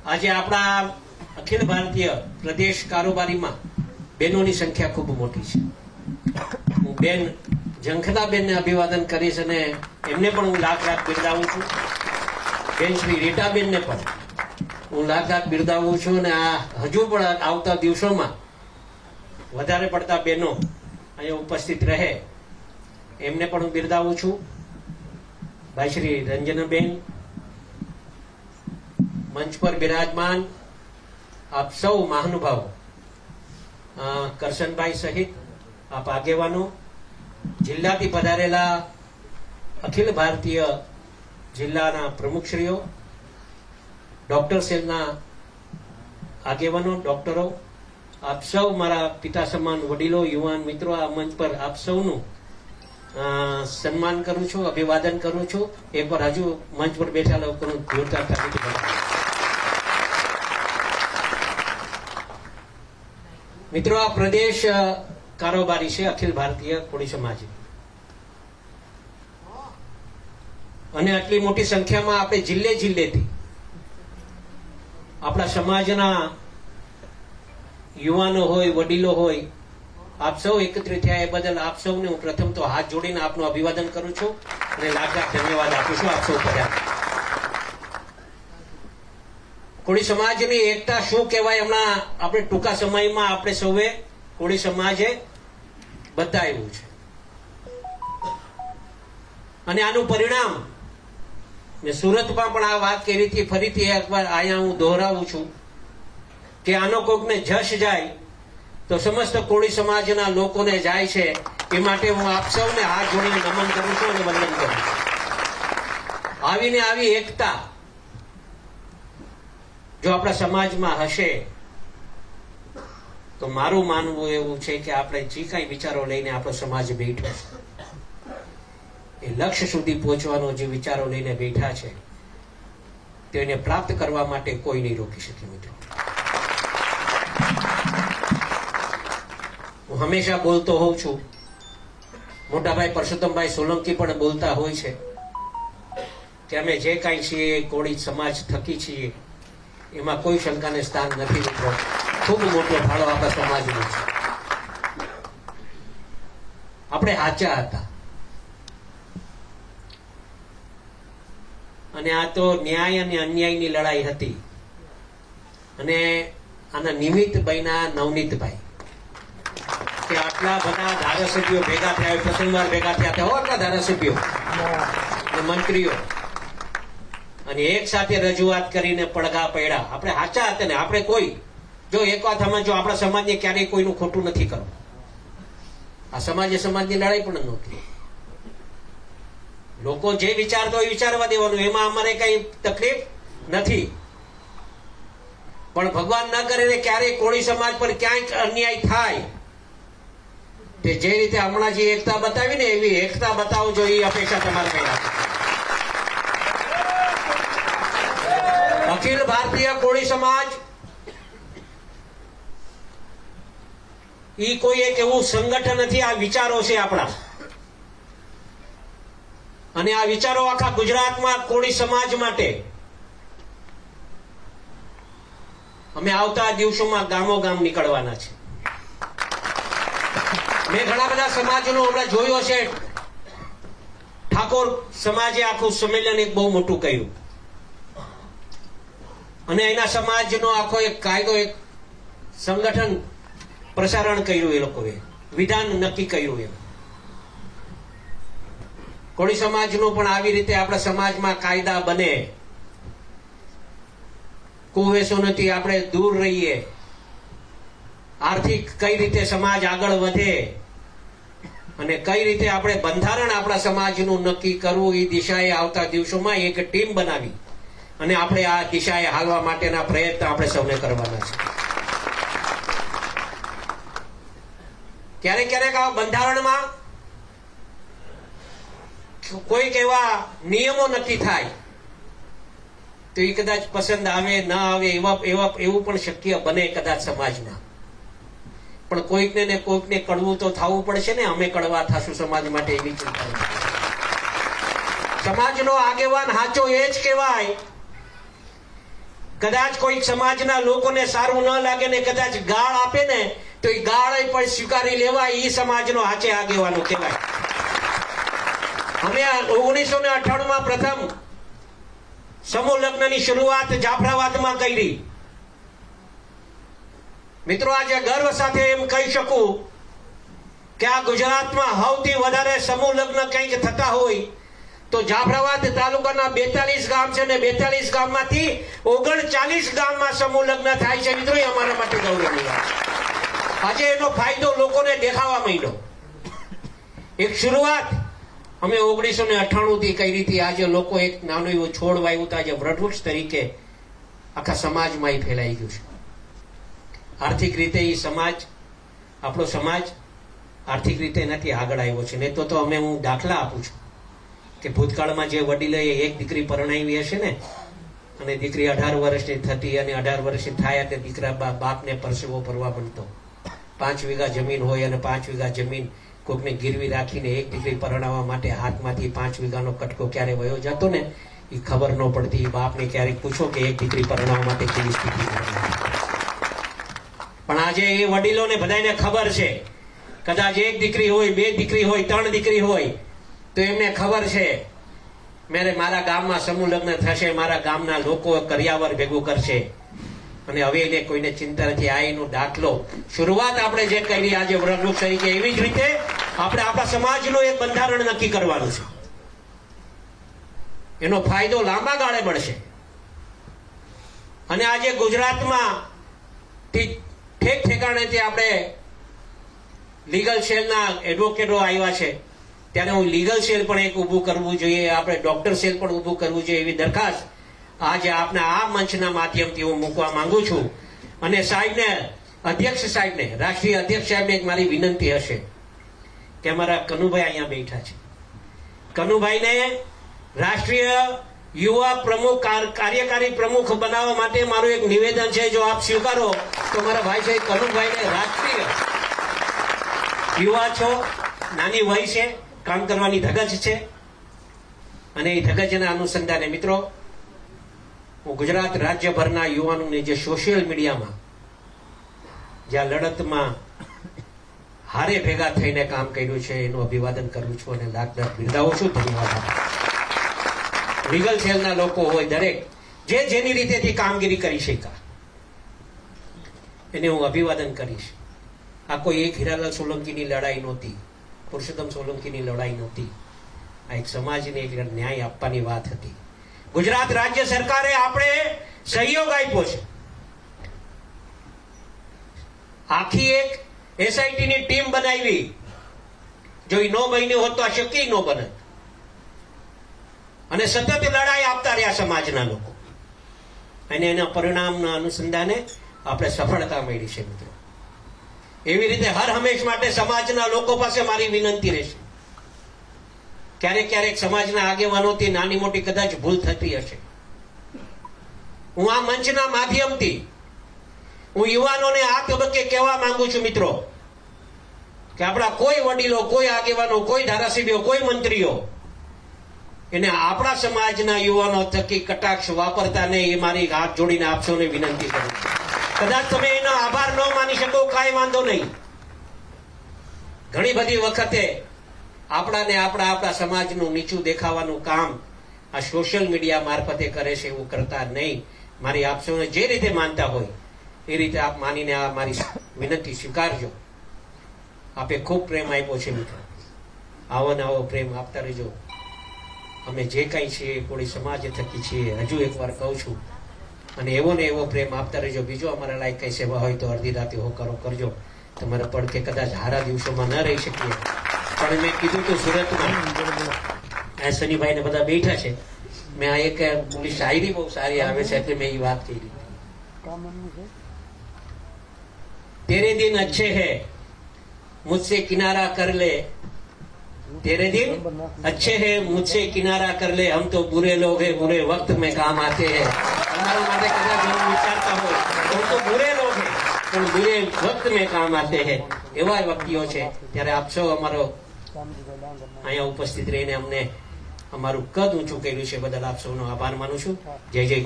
આજે આપણા અખિલ ભારતીય પ્રદેશ કારોબારીમાં બહેનોની સંખ્યા ખૂબ મોટી છે. હું બેન ઝંખનાબેનને અભિવાદન કરીશ અને એમને પણ હું લાખ લાખ બિરદાવું છું. બેન શ્રી રીટાબેનને પણ હું લાખ લાખ બિરદાવું છું અને આ હજુ પણ આવતા દિવસોમાં વધારે પડતા બહેનો અહીંયા ઉપસ્થિત રહે એમને પણ હું બિરદાવું છું. ભાઈ શ્રી રંજનાબેન, મંચ પર બિરાજમાન આપ સૌ મહાનુભાવો, કરશનભાઈ સહિત આપ આગેવાનો, જિલ્લાથી પધારેલા અખિલ ભારતીય જિલ્લાના પ્રમુખશ્રીઓ, ડોક્ટર સેલના આગેવાનો, ડોક્ટરો, આપ સૌ મારા પિતા સમાન વડીલો, યુવાન મિત્રો, આ મંચ પર આપ સૌનું સન્માન કરું છું, અભિવાદન કરું છું. એ પર હજુ મંચ પર બેઠા લોકોનું જોરદાર તાલીમ. મિત્રો, આ પ્રદેશ કારોબારી છે અખિલ ભારતીય કોળી સમાજ અને આટલી મોટી સંખ્યામાં આપણે જિલ્લે જિલ્લેથી આપણા સમાજના યુવાનો હોય, વડીલો હોય, આપ સૌ એકત્રિત થયા એ બદલ આપ સૌને હું પ્રથમ તો હાથ જોડીને આપનું અભિવાદન કરું છું અને લાખ લાખ ધન્યવાદ આપું છું. આપ સૌ પધાર્યા. કોળી સમાજની એકતા શું કહેવાય હમણાં આપણે ટૂંકા સમયમાં આપણે સૌએ કોળી સમાજે બતાવ્યું છે અને આનું પરિણામ મેં સુરતમાં પણ આ વાત કરી હતી, ફરીથી એકવાર અહીંયા હું દોહરાવું છું કે આનો કોકને જશ જાય તો સમસ્ત કોળી સમાજના લોકોને જાય છે. એ માટે હું આપ સૌને હાથ જોડીને નમન કરું છું અને વંદન કરું છું. આવીને આવી એકતા જો આપણા સમાજમાં હશે તો મારું માનવું એવું છે કે આપણે જે કાંઈ વિચારો લઈને આપણો સમાજ બેઠો છે એ લક્ષ્ય સુધી પહોંચવાનો જે વિચારો લઈને બેઠા છે તેને પ્રાપ્ત કરવા માટે કોઈ નહીં રોકી શકે. મિત્રો, હું હંમેશા બોલતો હોઉં છું, મોટાભાઈ પરસોત્તમભાઈ સોલંકી પણ બોલતા હોય છે કે અમે જે કાંઈ છીએ કોળી સમાજ થકી છીએ એમાં કોઈ શંકાને સ્થાન નથી. મિત્રો, ખૂબ મોટો ફાળો આપણા સમાજનો છે. આપણે હાચા હતા અને આ તો ન્યાય અને અન્યાયની લડાઈ હતી અને આના નિમિત્ત બન્યા નવનીતભાઈ કે આટલા બધા ધારાસભ્યો ભેગા થયા, પ્રથમવાર ભેગા થયા હતા આટલા ધારાસભ્યો અને મંત્રીઓ અને એક સાથે રજૂઆત કરીને પડઘા પડ્યા. આપણે હાચા હતા ને. આપણે કોઈ જો એક વાત સમજો, આપણા સમાજને ક્યારેય કોઈનું ખોટું નથી કરવું. આ સમાજે સમાજની લડાઈ પણ નહોતી. લોકો જે વિચારતો હોય વિચારવા દેવાનું, એમાં અમારે કઈ તકલીફ નથી. પણ ભગવાન ન કરે ને ક્યારેય કોળી સમાજ પર ક્યાંય અન્યાય થાય તે જે રીતે હમણાં જે એકતા બતાવી ને એવી એકતા બતાવજો, એ અપેક્ષા તમારે કઈ. અખિલ ભારતીય કોળી સમાજ ઈ કોઈ એક એવું સંગઠન નથી, આ વિચારો છે આપણા. અને આ વિચારો આખા ગુજરાતમાં કોળી સમાજ માટે અમે આવતા દિવસોમાં ગામો ગામ નીકળવાના છે. મેં ઘણા બધા સમાજનો હમણાં જોયો છે. ઠાકોર સમાજે આખું સંમેલન એક બહુ મોટું કર્યું અને એના સમાજનો આખો એક કાયદો, એક સંગઠન પ્રસારણ કર્યું. એ લોકોએ વિધાન નક્કી કર્યું. એમ કોળી સમાજનું પણ આવી રીતે આપણા સમાજમાં કાયદા બને, કુવેસોથી આપણે દૂર રહીએ, આર્થિક કઈ રીતે સમાજ આગળ વધે અને કઈ રીતે આપણે બંધારણ આપણા સમાજનું નક્કી કરવું, એ દિશાએ આવતા દિવસોમાં એક ટીમ બનાવી અને આપણે આ દિશાએ હાલવા માટેના પ્રયત્ન આપણે સૌને કરવાના છે. ક્યારેક ક્યારેક આ બંધારણમાં કોઈક એવા નિયમો નક્કી થાય તો એ કદાચ પસંદ આવે ન આવે એવું પણ શક્ય બને કદાચ સમાજમાં. પણ કોઈકને ને કોઈકને કડવું તો થવું પડશે ને. અમે કડવા થશું સમાજ માટે, એવી ચિંતા. સમાજનો આગેવાન સાચો એ જ કહેવાય કદાચ કોઈક સમાજના લોકોને સારું ન લાગે ને કદાચ ગાળ આપે ને તો એ ગાળ પણ સ્વીકારી લેવાય, એ સમાજનો હાચે આગેવાનો કહેવાય. અમે 1998 પ્રથમ સમૂહ લગ્નની શરૂઆત જાફરાબાદમાં કરી. મિત્રો, આજે ગર્વ સાથે એમ કહી શકું કે આ ગુજરાતમાં સૌથી વધારે સમૂહ લગ્ન કંઈક થતા હોય તો જાફરાબાદ તાલુકાના 42 ગામ છે ને 42 ગામમાંથી 39 ગામમાં સમૂહ લગ્ન થાય છે. મિત્રો, એ અમારા માટે ગૌરવની વાત છે. આજે એનો ફાયદો લોકોને દેખાવા માંડ્યો. એક શરૂઆત અમે 1998 થી કરી હતી. આજે લોકો એક નાનું એવું છોડ વાવ્યું તો આજે વટવૃક્ષ તરીકે આખા સમાજમાં ફેલાઈ ગયું છે. આર્થિક રીતે એ સમાજ, આપણો સમાજ આર્થિક રીતે એનાથી આગળ આવ્યો છે. ને તો અમે હું દાખલા આપું છું કે ભૂતકાળમાં જે વડીલોએ એક દીકરી પરણાવી હશે ને અને દીકરી 18 વર્ષની થતી અને 18 વર્ષની થાય એટલે દીકરા બાપને પરસેવો ભરવા બનતો. 5 વીઘા જમીન હોય અને 5 વીઘા જમીન કોકને ગીરવી રાખીને એક દીકરી પરણાવવા માટે હાથમાંથી 5 વીઘાનો કટકો ક્યારે વયો જતો ને એ ખબર ન પડતી. બાપને ક્યારેક પૂછો કે એક દીકરી પરણાવવા માટે કેવી સ્થિતિ. પણ આજે એ વડીલોને બધાને ખબર છે, કદાચ એક દીકરી હોય, 2 દીકરી હોય, 3 દીકરી હોય તો એમને ખબર છે મારા ગામમાં સમૂહ લગ્ન થશે, મારા ગામના લોકો કરિયાવર ભેગું કરશે અને હવે એને કોઈને ચિંતા નથી. આ એનો દાખલો શરૂઆત આપણે જે કરી આજે વૃક્ષ તરીકે, એવી જ રીતે આપણે આપણા સમાજનું એક બંધારણ નક્કી કરવાનું છે. એનો ફાયદો લાંબા ગાળે મળશે. અને આજે ગુજરાતમાં ઠેક ઠેકાણેથી આપણે લીગલ સેલના એડવોકેટો આવ્યા છે, ત્યારે હું લીગલ સેલ પણ એક ઊભું કરવું જોઈએ, આપણે ડોક્ટર સેલ પણ ઊભું કરવું જોઈએ, એવી દરખાસ્ત આજે આપના આ મંચના માધ્યમથી હું મૂકવા માંગુ છું. અને સાહેબને, અધ્યક્ષ સાહેબને, રાષ્ટ્રીય અધ્યક્ષ સાહેબને એક મારી વિનંતી હશે કે અમારા કનુભાઈ અહીંયા બેઠા છે, કનુભાઈને રાષ્ટ્રીય યુવા પ્રમુખ, કાર્યકારી પ્રમુખ બનાવવા માટે મારું એક નિવેદન છે. જો આપ સ્વીકારો તો મારા ભાઈ સાહેબ કનુભાઈને રાષ્ટ્રીય યુવા છો, નાની વય છે, કામ કરવાની ધગજ છે અને એ ધગજના અનુસંધાને મિત્રો હું ગુજરાત રાજ્યભરના યુવાનોને જે સોશિયલ મીડિયામાં જ્યાં લડતમાં હારે ભેગા થઈને કામ કર્યું છે એનું અભિવાદન કરું છું અને લાખ બિરદાવું છું. ધન્યવાદ. લીગલ સેલના લોકો હોય, દરેક જે જેની રીતેથી કામગીરી કરી શક્યા એને હું અભિવાદન કરીશ. આ કોઈ એક હીરાલાલ સોલંકીની લડાઈ નહોતી, પુરુષોત્તમ સોલંકીની લડાઈ નહોતી. આ એક સમાજને એક ન્યાય આપવાની વાત હતી. ગુજરાત રાજ્ય સરકારે આપણે સહયોગ આપ્યો છે. આખી એક SIT ની ટીમ બનાવી. જો એ ન બન્યું હોત તો આ શક્ય ન બને. અને સતત લડાઈ આપતા રહ્યા સમાજના લોકો અને એના પરિણામના અનુસંધાને આપણે સફળતા મળી છે. મિત્રો, એવી રીતે હર હંમેશ માટે સમાજના લોકો પાસે મારી વિનંતી રહેશે. ક્યારેક ક્યારેક સમાજના આગેવાનોથી નાની મોટી કદાચ ભૂલ થતી હશે. હું આ મંચના માધ્યમથી હું યુવાનોને આ તબક્કે કહેવા માંગુ છું મિત્રો કે આપણા કોઈ વડીલો, કોઈ આગેવાનો, કોઈ ધારાસભ્યો, કોઈ મંત્રીઓ એને આપણા સમાજના યુવાનો થકી કટાક્ષ વાપરતા નહીં, એ મારી હાથ જોડીને આપ સૌને વિનંતી કરું. કદાચ તમે એનો આભાર ન માની શકો, કાંઈ વાંધો નહીં. ઘણી બધી વખતે આપણા સમાજનું નીચું દેખાવાનું કામ આ સોશિયલ મીડિયા મારફતે કરે છે. એવું કરતા નહીં. મારી આપ સૌને જે રીતે માનતા હોય એ રીતે આપ માનીને આ મારી વિનંતી સ્વીકારજો. આપે ખૂબ પ્રેમ આપ્યો છે મિત્રો, આવો ને આવો પ્રેમ આપતા રહેજો. અમે જે કંઈ છીએ કોળી સમાજ થકી છીએ, હજુ એકવાર કહું છું, અને એવો ને એવો પ્રેમ આપતા રહેજો. બીજો અમારા લાયક કઈ સેવા હોય તો અડધી રાતે હોકારો કરજો. તમારા પડકે કદાચ હારા દિવસોમાં ન રહી શકીએ, પણ મેં કીધું હતું સુરતમાં સનીભાઈ ને બધા બેઠા છે, મેં આ એક બોલી શાયરી બહુ સારી આવે છે એટલે મેં એ વાત કરી. તેરે દિન અચ્છે હૈ મુझसे किनारा कर ले, तेरे दिन अच्छे हैं मुझसे किनारा कर ले, हम तो बुरे लोग हैं बुरे वक्त में काम आते हैं. हमारा માટે કદાચ એવું વિચારતા હોય हम तो बुरे लोग हैं પણ बुरे वक्त में काम आते हैं, એવા વ્યક્તિઓ છે. ત્યારે આપ સૌ અમારો અહીંયા ઉપસ્થિત રહીને અમને અમારું કદ ઊંચું કર્યું છે બદલ આપ સૌનો આભાર માનું છું. જય જય.